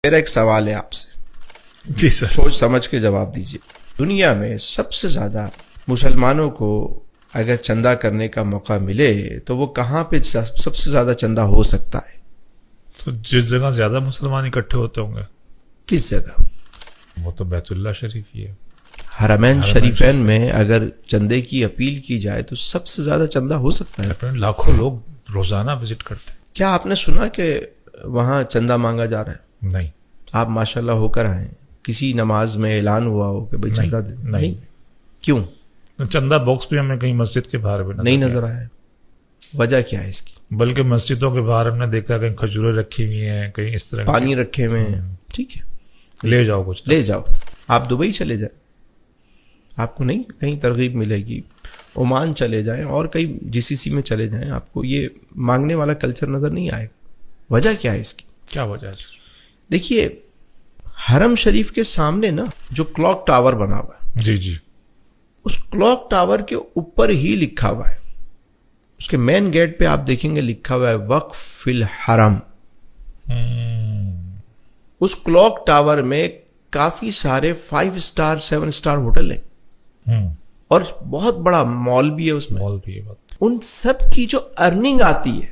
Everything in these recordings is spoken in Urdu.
میرا ایک سوال ہے آپ سے، جی سر. سوچ سمجھ کے جواب دیجیے. دنیا میں سب سے زیادہ مسلمانوں کو اگر چندہ کرنے کا موقع ملے تو وہ کہاں پہ سب سے زیادہ چندہ ہو سکتا ہے؟ تو جس جگہ زیادہ مسلمان اکٹھے ہوتے ہوں گے. کس جگہ؟ وہ تو بیت اللہ شریف ہی ہے. حرمین شریفین میں اگر چندے کی اپیل کی جائے تو سب سے زیادہ چندہ ہو سکتا ہے. لاکھوں لوگ روزانہ وزٹ کرتے ہیں. کیا آپ نے سنا کہ وہاں چندہ مانگا جا رہا ہے؟ نہیں. آپ ماشاءاللہ ہو کر آئیں، کسی نماز میں اعلان ہوا ہو کہ بھائی چندہ دیں؟ نہیں. کیوں؟ چندہ باکس بھی ہمیں کہیں مسجد کے باہر بھی نہیں نظر آیا. وجہ کیا ہے اس کی؟ بلکہ مسجدوں کے باہر ہم نے دیکھا کہیں کھجوریں رکھی ہوئی ہیں، کہیں اس طرح پانی رکھے ہوئے ہیں. ٹھیک ہے، لے جاؤ کچھ لے جاؤ. آپ دبئی چلے جائیں، آپ کو نہیں کہیں ترغیب ملے گی. عمان چلے جائیں اور کئی GCC میں چلے جائیں، آپ کو یہ مانگنے والا کلچر نظر نہیں آئے گا. وجہ کیا ہے اس کی؟ کیا وجہ ہے سر؟ دیکھیے، حرم شریف کے سامنے نا جو کلاک ٹاور بنا ہوا ہے، جی جی، اس کلاک ٹاور کے اوپر ہی لکھا ہوا ہے، اس کے مین گیٹ پہ آپ دیکھیں گے لکھا ہوا ہے وقف فی الحرم. اس کلاک ٹاور میں کافی سارے 5 اسٹار 7 اسٹار ہوٹل ہیں اور بہت بڑا مال بھی ہے. اس میں مال بھی ہے. ان سب کی جو ارننگ آتی ہے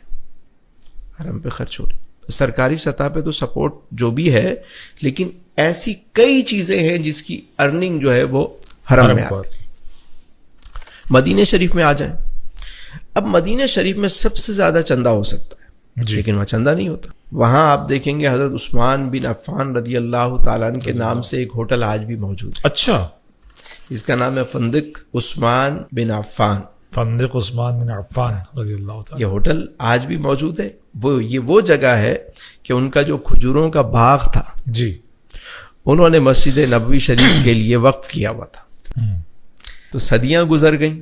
حرم پہ خرچ ہو رہی. سرکاری سطح پہ تو سپورٹ جو بھی ہے، لیکن ایسی کئی چیزیں ہیں جس کی ارننگ جو ہے وہ حرم میں آتی ہے. مدینہ شریف میں آ جائیں. اب مدینہ شریف میں سب سے زیادہ چندہ ہو سکتا ہے جی. لیکن وہاں چندہ نہیں ہوتا. وہاں آپ دیکھیں گے حضرت عثمان بن عفان رضی اللہ تعالیٰ عنہ کے نام سے ایک ہوٹل آج بھی موجود ہے. اچھا. جس کا نام ہے فندق عثمان بن عفان. فندق عثمان بن عفان رضی اللہ تعالیٰ. یہ ہوٹل آج بھی موجود ہے. وہ جگہ ہے کہ ان کا جو کھجوروں کا باغ تھا، جی، انہوں نے مسجد نبوی شریف کے لیے وقف کیا ہوا تھا. تو صدیاں گزر گئیں،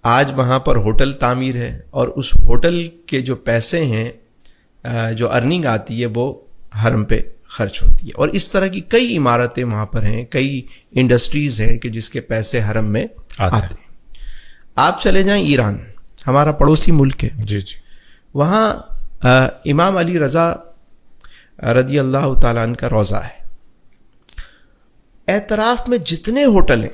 آج وہاں پر ہوٹل تعمیر ہے اور اس ہوٹل کے جو پیسے ہیں، جو ارننگ آتی ہے، وہ حرم پہ خرچ ہوتی ہے. اور اس طرح کی کئی عمارتیں وہاں پر ہیں، کئی انڈسٹریز ہیں کہ جس کے پیسے حرم میں آتے ہیں. آپ چلے جائیں ایران، ہمارا پڑوسی ملک ہے. جی جی. وہاں امام علی رضا رضی اللہ تعالیٰ عنہ کا روضہ ہے. اعتراف میں جتنے ہوٹل ہیں،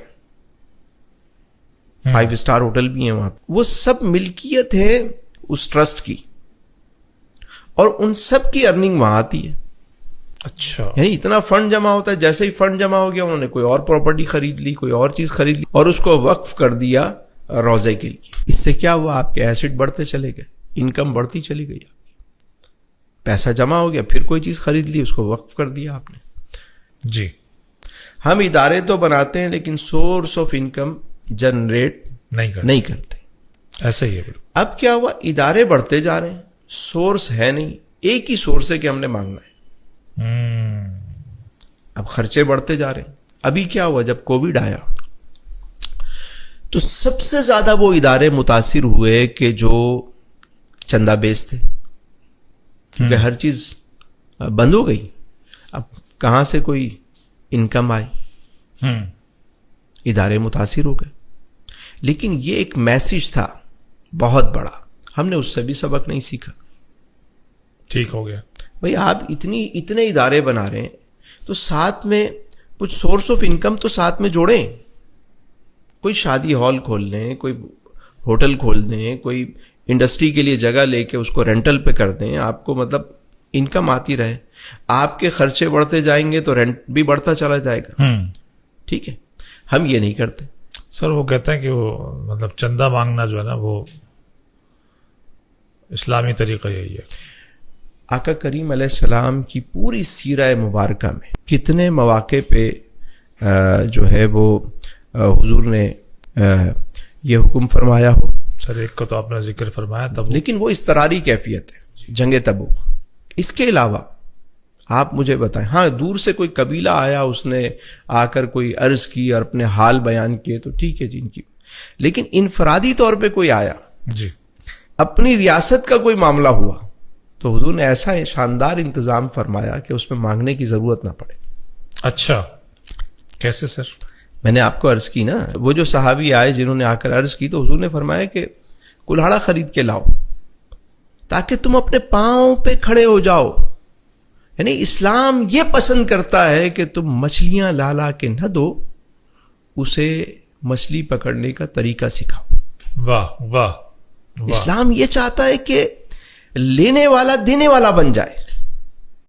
5 اسٹار ہوٹل بھی ہیں وہاں، وہ سب ملکیت ہے اس ٹرسٹ کی اور ان سب کی ارننگ وہاں آتی ہے. اچھا. یعنی اتنا فنڈ جمع ہوتا ہے، جیسے ہی فنڈ جمع ہو گیا انہوں نے کوئی اور پراپرٹی خرید لی، کوئی اور چیز خرید لی اور اس کو وقف کر دیا روزے کے لیے. اس سے کیا ہوا؟ آپ کے ایسٹ بڑھتے چلے گئے، انکم بڑھتی چلی گئی. پیسہ جمع ہو گیا، پھر کوئی چیز خرید لی، اس کو وقف کر دیا آپ نے. جی. ہم ادارے تو بناتے ہیں لیکن سورس آف انکم جنریٹ نہیں کرتے. ایسا ہی ہے. اب کیا ہوا؟ ادارے بڑھتے جا رہے ہیں، سورس ہے نہیں. ایک ہی سورس ہے کہ ہم نے مانگنا ہے. اب خرچے بڑھتے جا رہے ہیں. ابھی کیا ہوا؟ جب کووڈ آیا تو سب سے زیادہ وہ ادارے متاثر ہوئے کہ جو چندہ بیس تھے، کیونکہ ہر چیز بند ہو گئی. اب کہاں سے کوئی انکم آئی؟ ادارے متاثر ہو گئے. لیکن یہ ایک میسج تھا بہت بڑا، ہم نے اس سے بھی سبق نہیں سیکھا. ٹھیک ہو گیا بھئی آپ اتنے ادارے بنا رہے ہیں تو ساتھ میں کچھ سورس آف انکم تو ساتھ میں جوڑیں. کوئی شادی ہال کھول لیں، کوئی ہوٹل کھول دیں، کوئی انڈسٹری کے لیے جگہ لے کے اس کو رینٹل پہ کر دیں. آپ کو مطلب انکم آتی رہے. آپ کے خرچے بڑھتے جائیں گے تو رینٹ بھی بڑھتا چلا جائے گا. ٹھیک ہے، ہم یہ نہیں کرتے. سر وہ کہتے ہیں کہ وہ مطلب چندہ مانگنا جو ہے نا وہ اسلامی طریقہ یہی ہے. آقا کریم علیہ السلام کی پوری سیرہ مبارکہ میں کتنے مواقع پہ جو ہے وہ حضور نے یہ حکم فرمایا ہو. سر ایک کا تو آپ نے ذکر فرمایا تب، لیکن وہ اضطراری کیفیت ہے، جنگ تبوک. اس کے علاوہ آپ مجھے بتائیں، ہاں دور سے کوئی قبیلہ آیا، اس نے آ کر کوئی عرض کی اور اپنے حال بیان کیے تو ٹھیک ہے جن کی. لیکن انفرادی طور پہ کوئی آیا، جی، اپنی ریاست کا کوئی معاملہ ہوا، تو حضور نے ایسا شاندار انتظام فرمایا کہ اس میں مانگنے کی ضرورت نہ پڑے. اچھا، کیسے سر؟ میں نے آپ کو عرض کی نا، وہ جو صحابی آئے جنہوں نے آ کر عرض کی تو حضور نے فرمایا کہ کلہاڑا خرید کے لاؤ تاکہ تم اپنے پاؤں پہ کھڑے ہو جاؤ. یعنی اسلام یہ پسند کرتا ہے کہ تم مچھلیاں لا لا کے نہ دو، اسے مچھلی پکڑنے کا طریقہ سکھاؤ. واہ واہ. اسلام یہ چاہتا ہے کہ لینے والا دینے والا بن جائے.